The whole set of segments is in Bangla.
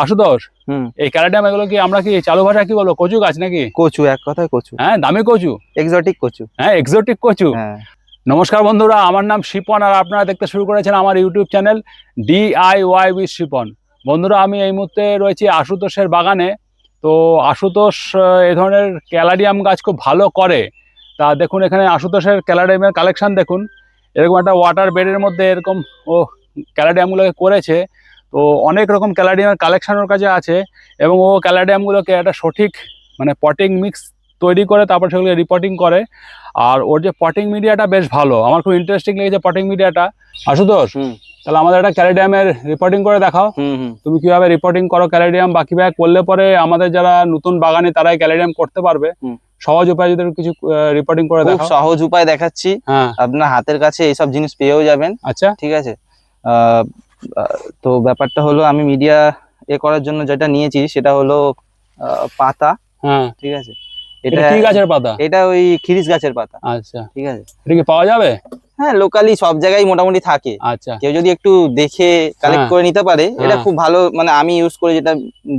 আশুতোষ, এই ক্যালাডিয়াম এগুলো কি আমরা কি চালু ভাষা কি বলবো, কচু গাছ নাকি? কচু, এক কথায় কচু। হ্যাঁ, দামি কচু, এক্সোটিক কচু। হ্যাঁ, এক্সোটিক কচু। হ্যাঁ। নমস্কার বন্ধুরা, আমার নাম শিপন আর আপনারা দেখতে শুরু করেছেন আমার YouTube channel DIY with Shipon. বন্ধুরা, আমি এই মুহূর্তে রয়েছি আশুতোষের বাগানে। তো আশুতোষ এই ধরনের ক্যালাডিয়াম গাছ খুব ভালো করে। তা দেখুন, এখানে আশুতোষের ক্যালাডিয়ামের কালেকশন দেখুন। এরকম একটা ওয়াটার বেডের মধ্যে এরকম ও ক্যালাডিয়ামগুলোকে করেছে। তো অনেক রকম ক্যালাডিয়ামের কালেকশন ওর কাছে আছে, এবং ও ক্যালাডিয়ামগুলোকে একটা সঠিক মানে পটিং মিক্স তৈরি করে তারপর সেগুলোকে রিপোর্টিং করে। আর ওর যে পটিং মিডিয়াটা বেশ ভালো, আমার খুব ইন্টারেস্টিং লেগেছে পটিং মিডিয়াটা। আশুতোষ, তাহলে আমাদের একটা ক্যালাডিয়ামের রিপোর্টিং করে দেখাও। তুমি কিভাবে রিপোর্টিং করো ক্যালাডিয়াম, বা কিভাবে করলে পরে আমাদের যারা নতুন বাগানে তারাই ক্যালাডিয়াম করতে পারবে, সহজ উপায় যদি কিছু রিপোর্টিং করে দেখাও। খুব সহজ উপায় দেখাচ্ছি। হ্যাঁ, আপনার হাতের কাছে এইসব জিনিস পেয়েও যাবেন। আচ্ছা, ঠিক আছে। তো ব্যাপারটা হলো, আমি মিডিয়া করার জন্য যেটা নিয়েছি সেটা হলো পাতা। হ্যাঁ, ঠিক আছে। এটা কি গাছের পাতা? এটা ওই খিরিস গাছের পাতা। আচ্ছা, ঠিক আছে। এটা কি পাওয়া যাবে? হ্যাঁ, লোকালি সব জায়গায় মোটামুটি থাকে। আচ্ছা, কেউ যদি একটু দেখে কালেক্ট করে নিতে পারে, এটা খুব ভালো। মানে আমি ইউজ করে যেটা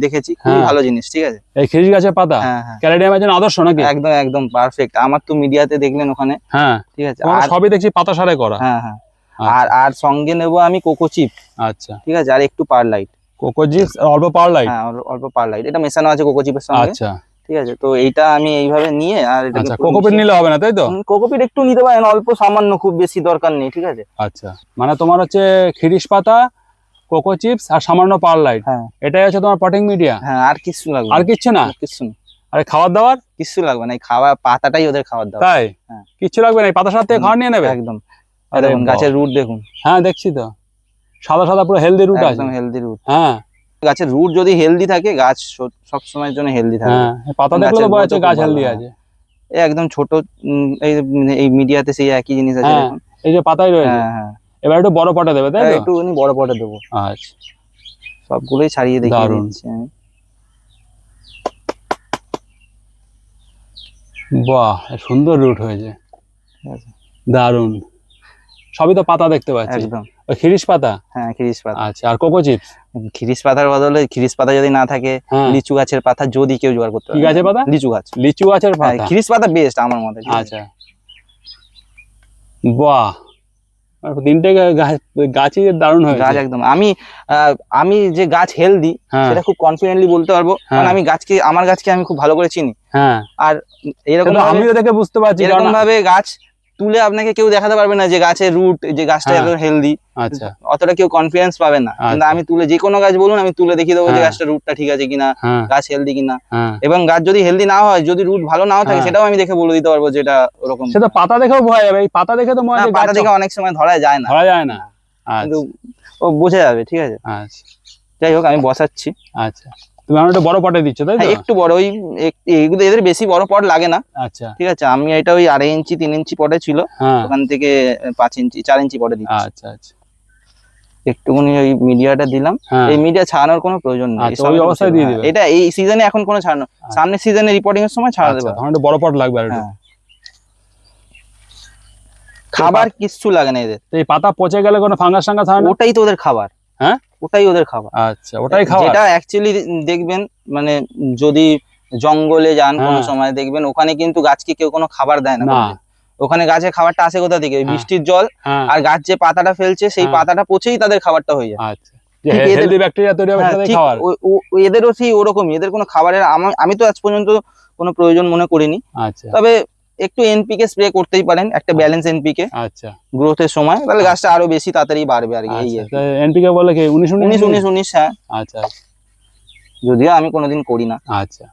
দেখেছি, খুবই ভালো জিনিস। ঠিক আছে। এই খিরিস গাছের পাতা ক্যালাডিয়ামের জন্য আদর্শ নাকি? একদম একদম পারফেক্ট। আমার তো মিডিয়াতে দেখলেন ওখানে। হ্যাঁ, ঠিক আছে। আর সবই দেখছি পাতা সারে করা। হ্যাঁ হ্যাঁ। আর সঙ্গে নেব আমি কোকো চিপ। আচ্ছা, ঠিক আছে। আর একটু পারলাইট। কোকো চিপস অল্প পারলাইট। হ্যাঁ, অল্প পারলাইট, এটা মেশানো আছে কোকো চিপের সঙ্গে। আচ্ছা, ঠিক আছে। তো এইটা আমি এইভাবে নিয়ে, আর এটা কোকোপিট নিলে হবে না তাই তো? কোকোপিট একটু নিতে পারেন, অল্প সামান্য, খুব বেশি দরকার নেই। ঠিক আছে। আচ্ছা, মানে তোমার হচ্ছে খিরিস পাতা, কোকো চিপস আর সামান্য পারলাইট, এটাই হচ্ছে তোমার পটিং মিডিয়া। হ্যাঁ, আর কিছু লাগবে? আর কিছু না, কিছু না। আরে খাবার দাবার কিছু লাগবে না, এই খাওয়া পাতাটাই ওদের খাবার দাবার। তাই? হ্যাঁ, কিছু লাগবে না, এই পাতার সাথে খাবার নিয়ে নেবে একদম। আরে দেখুন গাছের রুট দেখুন। হ্যাঁ, দেখছি তো, সাদা সাদা পুরো হেলদি রুট আছে। একদম হেলদি রুট। হ্যাঁ, গাছের রুট যদি হেলদি থাকে, গাছ সব সময়ের জন্য হেলদি থাকে। হ্যাঁ, পাতা দেখলে তো বোঝা যাচ্ছে গাছ হেলদি আছে। এই একদম ছোট, এই মিডিয়াতে সেই একই জিনিস আছে দেখুন। এই যে পাতাই রয়েছে। হ্যাঁ হ্যাঁ। এবার একটু বড় পটে দেবে তাই তো? একটুখানি বড় পটে দেবো। আচ্ছা, সবগুলোই ছাড়িয়ে দেখিয়ে দিচ্ছি আমি। বাহ, সুন্দর রুট হয়েছে, দারুন। সবই তো পাতা দেখতে পাচ্ছি। একদম খিরিস পাতা। হ্যাঁ, খিরিস পাতা। আচ্ছা, আর কোকো চিপস? খিরিস পাতার বদলে, খিরিস পাতা যদি না থাকে, লিচু গাছের পাতা যদি কেউ জোগাড় করতে পারে। কি গাছের পাতা? লিচু গাছ। লিচু গাছের পাতা। খিরিস পাতা বেস্ট আমার মতে। আচ্ছা, বাহ, তিনটে গাছই দারুণ হয়েছে। গাছ একদম, আমি যে গাছ হেলদি সেটা খুব কনফিডেন্টলি বলতে পারবো, কারণ আমি আমার গাছকে আমি খুব ভালো করে চিনি। হ্যাঁ, আর এরকম আমিও দেখে বুঝতে পারছি, এরকম ভাবে গাছ তুলে আপনাকে কেউ দেখাতে পারবে না যে গাছের রুট, যে গাছটা এত হেলদি। আচ্ছা, অতটা কেউ কনফিডেন্স পাবে না। কিন্তু আমি তুলে, যে কোনো গাছ বলুন, আমি তুলে দেখিয়ে দেবো যে গাছটা রুটটা ঠিক আছে কিনা, গাছ হেলদি কিনা। এবং গাছ যদি হেলদি না হয়, যদি রুট ভালো নাও থাকে, সেটাও আমি দেখে বলে দিতে পারবো যেটা ওরকম। সেটা পাতা দেখেও বোঝা যাবে। এই পাতা দেখে তো মনে হয়, পাতা দেখে অনেক সময় ধরা যায় না। কিন্তু ও বোঝা যাবে। ঠিক আছে। আচ্ছা, যাই হোক, আমি বসাচ্ছি। আচ্ছা, তুমি আমার একটু বড় পটে দিচ্ছ তাই তো? একটু বড়, ওই এইগুলো এদের বেশি বড় পট লাগে না। আচ্ছা, ঠিক আছে। আমি এটা ওই 2.5 ইঞ্চি 3 ইঞ্চি পটে ছিল, ওখান থেকে 5 ইঞ্চি 4 ইঞ্চি পটে দিচ্ছি। আচ্ছা আচ্ছা, একটুখানি ওই মিডিয়াটা দিলাম। এই মিডিয়া ছাড়ানোর কোনো প্রয়োজন নেই, এই অবস্থায় দিয়ে দিবে। এটা এই সিজনে এখন কোনো ছাড়ানো, সামনের সিজনে রিপোর্টিং এর সময় ছাড়া দেবে। তখন একটু বড় পট লাগবে। আর খাবার কিচ্ছু লাগে না এদের। এই পাতা পচে গেলে কোনো ফাঙ্গাস টাঙ্গাস হয় না? ওটাই তো ওদের খাবার। হ্যাঁ, ওটাই ওদের খাবার। আচ্ছা, ওটাই খাবার। যেটা অ্যাকচুয়ালি দেখবেন, মানে যদি জঙ্গলে যান কোনো সময়, দেখবেন ওখানে কিন্তু গাছকে কেউ কোনো খাবার দেয় না। ওখানে গাছের খাবারটা আসে কোথা থেকে? বৃষ্টির জল, আর গাছ যে পাতাটা ফেলছে, সেই পাতাটা পচেই তাদের খাবারটা হয়ে যায়। আচ্ছা, হেলদি ব্যাকটেরিয়া তৈরি হবে তাদের খাবার। এদেরও সেই ওরকমই, এদের কোনো খাবারের আমি তো আজ পর্যন্ত কোনো প্রয়োজন মনে করিনি। আচ্ছা, তবে একটু এনপিকে স্প্রে করতেই পারেন, একটা ব্যালেন্স এনপিকে। আচ্ছা, গ্রোথের সময়, তাহলে গাছটা আরো বেশি তাড়াতাড়ি বাড়বে আর কি। এই এনপিকে বলে কি 19-19-19? হ্যাঁ। আচ্ছা, যদিও আমি কোনোদিন করি না। আচ্ছা,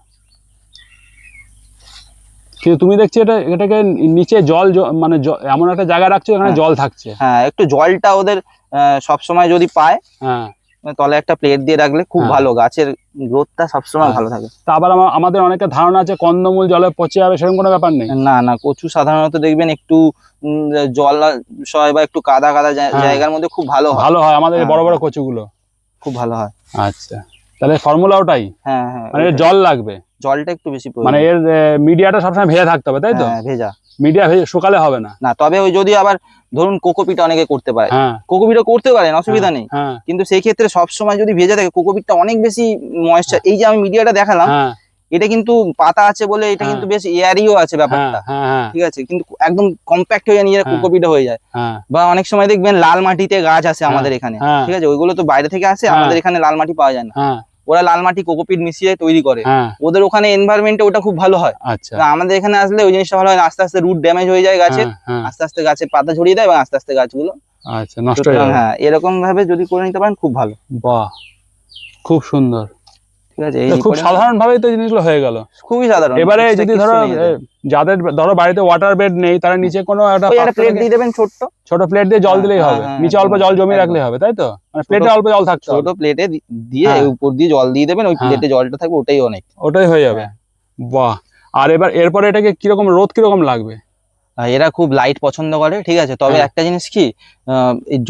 কিন্তু তুমি দেখছি এটাকে নিচে জল, মানে এমন একটা জায়গা রাখছো এখানে জল থাকছে। হ্যাঁ, একটু জলটা ওদের সব সময় যদি পায়, হ্যাঁ, তলে একটা প্লেট দিয়ে রাখলে খুব ভালো, গাছের গ্রোথটা সবসময় ভালো থাকে। তা আবার আমাদের অনেকের ধারণা আছে কন্দমূল জলে পচে যাবে, সেরকম কোনো ব্যাপার নেই। না না, কচু সাধারণত দেখবেন একটু জলাশয় বা একটু কাদা কাদা জায়গার মধ্যে খুব ভালো হয়। আমাদের বড় বড় কচুগুলো খুব ভালো হয়। আচ্ছা, তাহলে ফর্মুলা ওটাই। হ্যাঁ হ্যাঁ, মানে জল লাগবে, জলটা একটু বেশি, মানে এর মিডিয়াটা সবসময় ভেজা থাকতে হবে তাই তো? ভেজা। মিডিয়া শুকালে হবে না। না, তবে ওই যদি আবার ধরুন কোকোপিট অনেকে করতে পারে, হ্যাঁ কোকোপিটও করতে পারেন, অসুবিধা নেই, হ্যাঁ কিন্তু সেই ক্ষেত্রে সবসময় যদি ভেজে থাকে কোকোপিটটা অনেক বেশি ময়েশ্চার। এই যে আমি মিডিয়াটা দেখালাম, হ্যাঁ এটা কিন্তু পাতা আছে বলে এটা হ্যাঁ। কিন্তু বেশ এয়ারিও আছে ব্যাপারটা, হ্যাঁ হ্যাঁ ঠিক আছে, কিন্তু একদম কম্প্যাক্ট হয়ে নিয়ে হ্যাঁ। কোকোপিটে হয়ে যায়। হ্যাঁ বা অনেক সময় দেখবেন লাল মাটিতে গাছ আছে আমাদের এখানে, হ্যাঁ। ঠিক আছে, ওইগুলো তো বাইরে থেকে আসে, হ্যাঁ। আমাদের এখানে লাল মাটি পাওয়া যায় না, হ্যাঁ ওরা লাল মাটি কোকোপিট মিশিয়ে তৈরি করে, হ্যাঁ। ওদের ওখানে এনভায়রনমেন্টে ওটা খুব ভালো হয়। আচ্ছা না, আমাদের এখানে আসলে ওই জিনিসটা ভালো হয় না, আস্তে আস্তে রুট ড্যামেজ হয়ে যায় গাছের, হ্যাঁ। আস্তে আস্তে গাছের পাতা ঝরিয়ে দেয় এবং আস্তে আস্তে গাছগুলো আচ্ছা নষ্ট হয়ে যাবে। হ্যাঁ, এরকম ভাবে যদি করে নিতে পারেন খুব ভালো। বাহ, খুব সুন্দর, ঠিক আছে, খুব সাধারণ ভাবেই তো জিনিসগুলো হয়ে গেল, খুবই সাধারণ। এবারে যদি ধরো যাদের ধরো বাড়িতে ওয়াটার বেড নেই, তারা নিচে কোনো একটা প্লেট দিয়ে দেবেন, ছোট প্লেট দিয়ে জল দিলেই হবে, নিচে অল্প জল জমিয়ে রাখলে হবে, তাই তো? মানে প্লেটে অল্প জল থাকছে, ছোট প্লেটে দিয়ে উপর দিয়ে জল দিয়ে দেবেন, ওই প্লেটে জলটা থাকবে, ওটাই অনেক, ওটাই হয়ে যাবে। বাহ, আর এরপরে এটাকে কিরকম রোদ কিরকম লাগবে? এরা খুব লাইট পছন্দ করে, ঠিক আছে, তবে একটা জিনিস কি,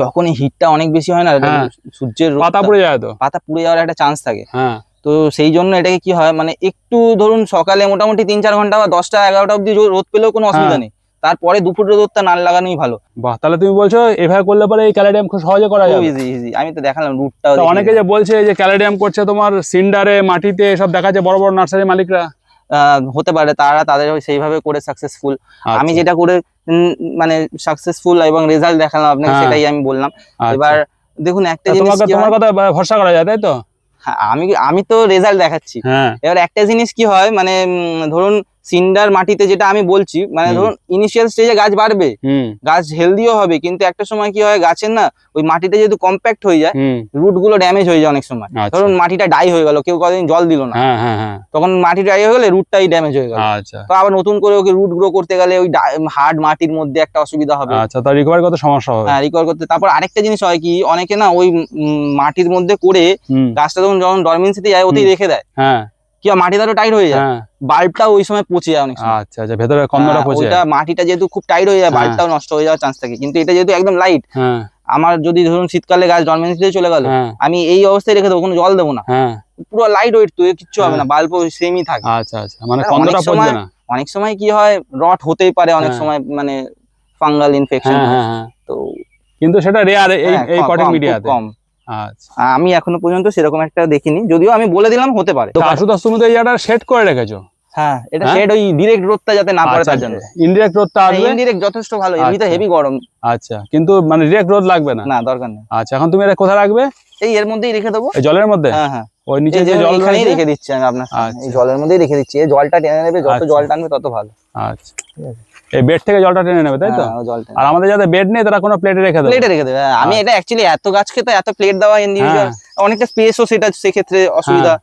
যখন এই হিটটা অনেক বেশি হয় না, সূর্যের পাতা পুড়ে যায়, তো পাতা পুড়ে যাওয়ার একটা চান্স থাকে। হ্যাঁ, তো সেই জন্য এটাকে কি হয়, মানে একটু ধরুন সকালে মোটামুটি 3-4 ঘন্টা বা 10টা 11টা অব্দি রোদ পেলেও কোনো অসুবিধা নেই, তারপরে দুপুরে রোদটা না লাগানোই ভালো। বাহ, তাহলে তুমি বলছো এভাবে করলে পরে এই ক্যালেডিয়াম খুব সহজে করা যাবে? ইজি ইজি, আমি তো দেখালাম রুটটাও। অনেকে যে বলছে যে ক্যালেডিয়াম করছে তোমার সিন্ডারে, মাটিতে, সব দেখাচ্ছে বড় বড় নার্সারি মালিকরা, হতে পারে তাদের সেইভাবে করে সাকসেসফুল। আমি যেটা করে মানে সাকসেসফুল এবং রেজাল্ট দেখালাম আপনাকে, সেটাই আমি বললাম। এবার দেখুন একটা জিনিস, তোমার কথা ভরসা করা যায়, তাই তো? আমি তো রেজাল্ট দেখাচ্ছি। এবার একটা জিনিস কি হয়, মানে ধরুন সিন্ডার মাটিতে যেটা আমি বলছি, মানে ধরুন ইনিশিয়াল স্টেজে গাছ বাড়বে, গাছ হেলদিও হবে, কিন্তু একটা সময় কি হয় গাছের না ওই মাটিটা যেহেতু কম্প্যাক্ট হয়ে যায়, রুট গুলো ড্যামেজ হয়ে যায় অনেক সময়। ধরুন মাটিটা ডাই হয়ে গেল, কেউ কদিন জল দিল না, তখন মাটি ডাই হয়ে গেলে রুটটাই ড্যামেজ হয়ে গেল, তো আবার নতুন করে ওকে রুট গ্রো করতে গেলে ওই হার্ড মাটির মধ্যে একটা অসুবিধা হবে। আচ্ছা, তা রিকভার করতে সমস্যা হবে। হ্যাঁ, রিকভার করতে। তারপর আরেকটা জিনিস হয় কি, অনেকে না ওই মাটির মধ্যে করে গাছটা যখন ডরমেন্সিতে যায় ওতেই রেখে দেয়, কি মাটিটা তো টাইট হয়ে যায়, বাল্বটা ওই সময় পচে যায় অনেক সময়। আচ্ছা আচ্ছা, ভেতরে কন্দটা পচে যায়, ওইটা মাটিটা যেহেতু খুব টাইট হয়ে যায়, বাল্বটাও নষ্ট হয়ে যাওয়ার চান্স থাকে। কিন্তু এটা যেহেতু একদম লাইট, আমার যদি ধরুন শীতকালে গাছ ডরমেন্সিতে চলে গেল, আমি এই অবস্থায় রেখে দেবো, কোনো জল দেবো না, পুরো লাইট ওয়েট, তো কিচ্ছু হবে না, বাল্বও সেমই থাকে। আচ্ছা আচ্ছা, মানে কন্দটা পচবে না। অনেক সময় কি হয়, রট হতেই পারে অনেক সময়, মানে ফাঙ্গাল ইনফেকশন, তো কিন্তু সেটা রেয়ার এই পটিং মিডিয়াতে কম। আচ্ছা, আমি এখনো পর্যন্ত সেরকম একটা দেখিনি, যদিও আমি বলে দিলাম হতে পারে। আশুতোষ, তুমি তো এই জায়গাটা সেট করে রেখেছো। হ্যাঁ, এটা শেড ওই ডাইরেক্ট রোদটা যাতে না পড়ে তার জন্য। ইনডিরেক্ট রোদটা আসবে, ইনডিরেক্ট যথেষ্ট ভালো, এমনিতে হেভি গরম। আচ্ছা, কিন্তু মানে ডাইরেক্ট রোদ লাগবে না? না, দরকার নেই। আচ্ছা, এখন তুমি এটা কোথায় রাখবে? এই এর মধ্যেই রেখে দেবো, এই জলের মধ্যে। হ্যাঁ হ্যাঁ, ওই নিচে যে জল এখানেই রেখে দিচ্ছি আমি আপনার সামনে, এই জলের মধ্যেই রেখে দিচ্ছি, এই জলটা টেনে নেবে, যত জল টানবে তত ভালো। আচ্ছা, এই বেড থেকে জলটা টেনে নেবে, তাই তো? আর আমাদের যাদের বেড নেই তারা কোনো প্লেটে রেখে দেবে, প্লেটে রেখে দেবে। আমি এটা অ্যাকচুয়ালি এত গাছকে তো এত প্লেট দেওয়া ইন্ডিভিজুয়াল, অনেকটা স্পেসও সেটা সেক্ষেত্রে অসুবিধা।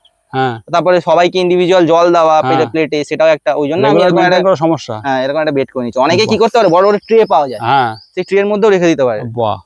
তারপরে সবাইকে ইন্ডিভিজুয়াল জল দেওয়া প্লেটে, সেটাও একটা, ওই জন্য আমি এরকম একটা সমস্যা, হ্যাঁ এরকম একটা বেড করে নিচ্ছি। অনেকে কি করতে পারে, বড় বড় ট্রে পাওয়া যায়, সেই ট্রের মধ্যেও রেখে দিতে পারে। বাহ।